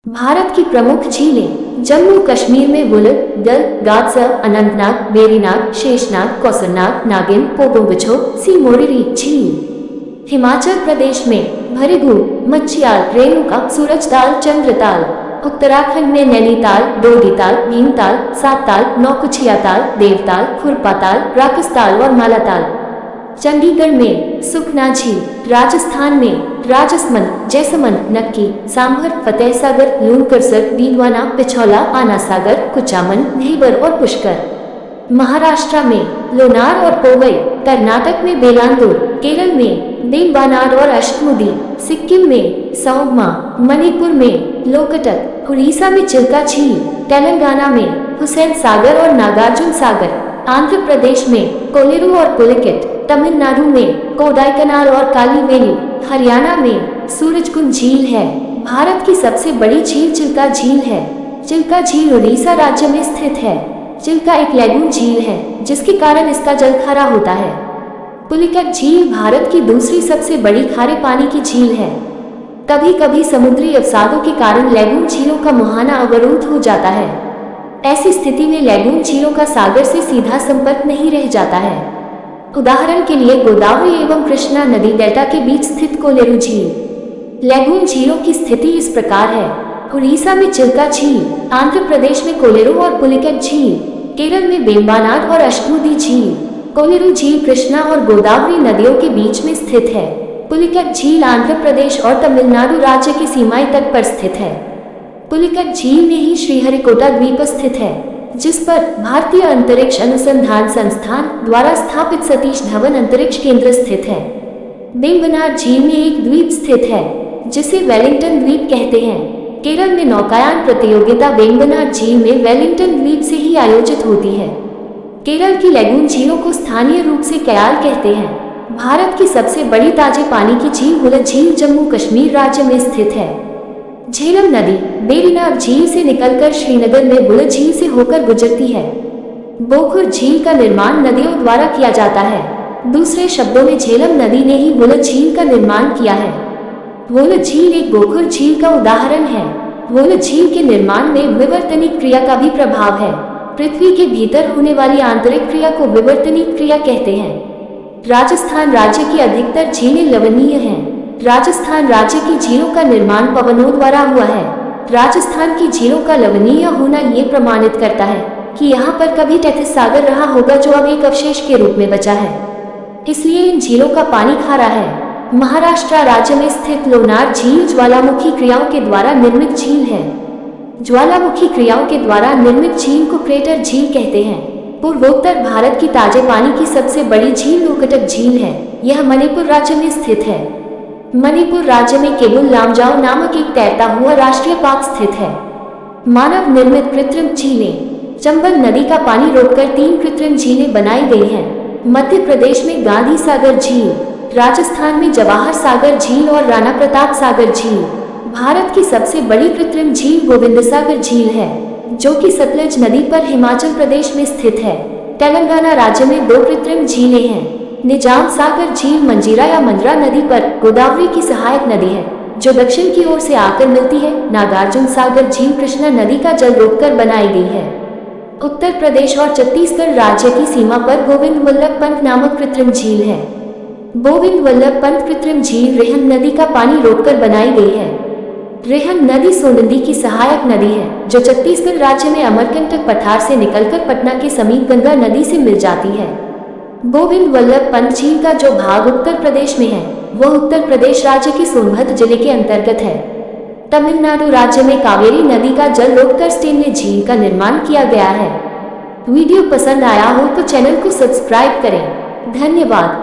भारत की प्रमुख झीलें जम्मू कश्मीर में वुलर, डल, गादसा, अनंतनाग, वेरीनाग, शेषनाग, कौसरनाग, नागिन, पोगोंगछो, सिमोरिरी झील। हिमाचल प्रदेश में भरेगू, मच्छियाल, रेणुका, सूरजताल, चंद्रताल। उत्तराखंड में नैनीताल, डोडीताल, भीमताल, सातताल, नौकुचियाताल, देवताल, खुरपाताल, राकसताल और मालाताल। चंडीगढ़ में सुखना झील। राजस्थान में राजसमंद, जैसमंद, नक्की, सांभर, फतेह सागर, लूणकरसर, दीवाना, पिछौला, आना सागर, कुचामन, ढीबर और पुष्कर। महाराष्ट्र में लोनार और पोवई। कर्नाटक में बेलांदूर। केरल में बेम्बानाड और अष्टमुदी। सिक्किम में सौगमा। मणिपुर में लोकटक। उड़ीसा में चिल्का झील। तेलंगाना में हुसैन सागर और नागार्जुन सागर। आंध्र प्रदेश में कोलेरू और पुलिकेट। तमिलनाडु में कोडाईकनाल और कालीवेली। हरियाणा में सूरजकुंड झील है। भारत की सबसे बड़ी झील चिल्का झील है। चिल्का झील उड़ीसा राज्य में स्थित है। चिल्का एक लैगून झील है जिसके कारण इसका जल खारा होता है। पुलिकेट झील भारत की दूसरी सबसे बड़ी खारे पानी की झील है। कभी कभी समुद्री अवसादों के कारण लैगून झीलों का मुहाना अवरुद्ध हो जाता है। ऐसी स्थिति में लैगून झीलों का सागर से सीधा संपर्क नहीं रह जाता है। उदाहरण के लिए गोदावरी एवं कृष्णा नदी डेल्टा के बीच स्थित कोलेरू झील। लैगून झीलों की स्थिति इस प्रकार है। उड़ीसा में चिल्का झील, आंध्र प्रदेश में कोलेरू और पुलिकेट झील, केरल में बेम्बानाड और अष्टमुदी झील। कोलेरू झील कृष्णा और गोदावरी नदियों के बीच में स्थित है। पुलिकेट झील आंध्र प्रदेश और तमिलनाडु राज्य की सीमाएं तट पर स्थित है। पुलिकेट झील में ही श्रीहरिकोटा द्वीप स्थित है, जिस पर भारतीय अंतरिक्ष अनुसंधान संस्थान द्वारा स्थापित सतीश धवन अंतरिक्ष केंद्र स्थित है। बेम्बानाड झील में एक द्वीप स्थित है जिसे वेलिंगटन द्वीप कहते हैं। केरल में नौकायान प्रतियोगिता बेम्बानाड झील में वेलिंगटन द्वीप से ही आयोजित होती है। केरल की लैगून झीलों को स्थानीय रूप से कयाल कहते हैं। भारत की सबसे बड़ी ताजे पानी की झील वुलर झील जम्मू कश्मीर राज्य में स्थित है। झेलम नदी वेरीनाग झील से निकलकर श्रीनगर में वुलर झील से होकर गुजरती है। बोखुर झील का निर्माण नदियों द्वारा किया जाता है। दूसरे शब्दों में झेलम नदी ने ही वुलर झील का निर्माण किया है। वुलर झील एक बोखुर झील का उदाहरण है। वुलर झील के निर्माण में विवर्तनिक क्रिया का भी प्रभाव है। पृथ्वी के भीतर होने वाली आंतरिक क्रिया को विवर्तनिक क्रिया कहते हैं। राजस्थान राज्य की अधिकतर झीलें लवणीय हैं। राजस्थान राज्य की झीलों का निर्माण पवनों द्वारा हुआ है। राजस्थान की झीलों का लवणीय होना ये प्रमाणित करता है कि यहाँ पर कभी तैथिस सागर रहा होगा जो अब एक अवशेष के रूप में बचा है, इसलिए इन झीलों का पानी खारा है। महाराष्ट्र राज्य में स्थित लोनार झील ज्वालामुखी क्रियाओं के द्वारा निर्मित झील है। ज्वालामुखी क्रियाओं के द्वारा निर्मित झील को क्रेटर झील कहते हैं। पूर्वोत्तर भारत की ताजे पानी की सबसे बड़ी झील लोकटक झील है। यह मणिपुर राज्य में स्थित है। मणिपुर राज्य में केबुल लामजाओ नामक एक तैरता हुआ राष्ट्रीय पार्क स्थित है। मानव निर्मित कृत्रिम झीलें। चंबल नदी का पानी रोककर 3 कृत्रिम झीलें बनाई गई हैं। मध्य प्रदेश में गांधी सागर झील, राजस्थान में जवाहर सागर झील और राणा प्रताप सागर झील। भारत की सबसे बड़ी कृत्रिम झील गोविंद सागर झील है, जो कि सतलज नदी पर हिमाचल प्रदेश में स्थित है। तेलंगाना राज्य में 2 कृत्रिम झीलें हैं। निजाम सागर झील मंजीरा या मंजरा नदी पर गोदावरी की सहायक नदी है, जो दक्षिण की ओर से आकर मिलती है। नागार्जुन सागर झील कृष्णा नदी का जल रोककर बनाई गई है। उत्तर प्रदेश और छत्तीसगढ़ राज्य की सीमा पर गोविंद वल्लभ पंत नामक कृत्रिम झील है। गोविंद वल्लभ पंत कृत्रिम झील रेहन नदी का पानी रोककर बनाई गई है। रेहन नदी सोनंदी की सहायक नदी है, जो छत्तीसगढ़ राज्य में अमरकंटक पठार से निकलकर पटना के समीप गंगा नदी से मिल जाती है। गोविंद वल्लभ पंत झील का जो भाग उत्तर प्रदेश में है, वह उत्तर प्रदेश राज्य के सोनभद्र जिले के अंतर्गत है। तमिलनाडु राज्य में कावेरी नदी का जल रोककर स्टेनले झील का निर्माण किया गया है। वीडियो पसंद आया हो तो चैनल को सब्सक्राइब करें। धन्यवाद।